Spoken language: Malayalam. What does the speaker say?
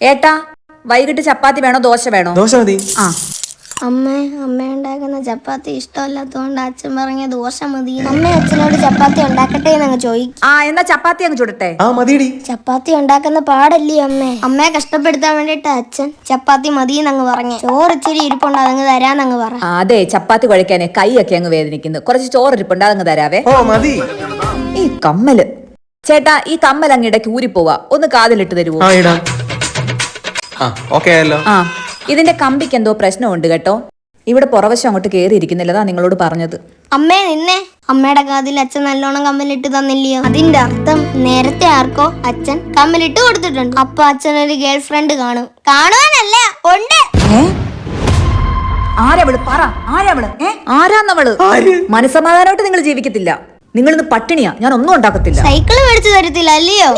ഏട്ടാ വൈകിട്ട് ചപ്പാത്തി വേണോ ദോശ വേണോ? ദോശ മതി. ആ അമ്മ ഉണ്ടാക്കുന്ന ചപ്പാത്തി ഇഷ്ടമല്ലാത്തോണ്ട് അച്ഛൻ പറഞ്ഞ ദോശ മതി. അമ്മ അച്ഛനോട് ചപ്പാത്തി ഉണ്ടാക്കട്ടെ എന്നങ്ങ് ചോദിക്കും. ആ എന്നാ ചപ്പാത്തി അങ്ങ് ചുടട്ടെ. ആ മതിയടി. ചപ്പാത്തി ഉണ്ടാക്കുന്ന പാടല്ലേ അമ്മയെ കഷ്ടപ്പെടുത്താൻ വേണ്ടിട്ട് അച്ഛൻ ചപ്പാത്തി മതിയെന്നങ്ങ് പറഞ്ഞു. ചോറ് ഇച്ചിരി ഇരിപ്പുണ്ട് അതങ്ങ് തരാന്നങ്ങ് പറ. അതെ ചപ്പാത്തി കുഴക്കാനേ കൈയൊക്കെ അങ്ങ് വേദനിക്കുന്നു. കുറച്ച് ചോറിരിപ്പുണ്ട് അതങ്ങ് തരാവേ. ഓ മതി. ഈ കമ്മല് ചേട്ടാ, ഈ കമ്മൽ അങ്ങ് ഇടയ്ക്ക് ഊരിപ്പോവാ, ഒന്ന് കാതിലിട്ട് തരുവോ? ആ ഇടാം. ആ ഓക്കെ ആയല്ലോ. ആ ഇതിന്റെ കമ്പിക്ക് എന്തോ പ്രശ്നമുണ്ട് കേട്ടോ. ഇവിടെ പുറവശം അങ്ങോട്ട് കേറിയിരിക്കുന്നില്ലതാ നിങ്ങളോട് പറഞ്ഞത്. അമ്മേ നിന്നെ അമ്മയുടെ കാതിൽ അച്ഛൻ നല്ലോണം കമ്മലിട്ട് തന്നില്ലയോ? അതിന്റെ അർത്ഥം നേരത്തെ ആർക്കോ അച്ഛൻ കമ്മലിട്ട് കൊടുത്തിട്ടുണ്ട്. അപ്പൊ അച്ഛനൊരു ഗേൾ ഫ്രണ്ട് കാണുവാനല്ല ഉണ്ട്. ആരവള് പറ, ആരവള്? ആരാന്നവള്? മനസ്സമാധാനമായിട്ട് നിങ്ങൾ ജീവിക്കത്തില്ല. നിങ്ങളിന്ന് പട്ടിണിയാ, ഞാൻ ഒന്നും ഉണ്ടാക്കത്തില്ല. സൈക്കിള് മേടിച്ചു തരത്തില്ല അല്ലയോ?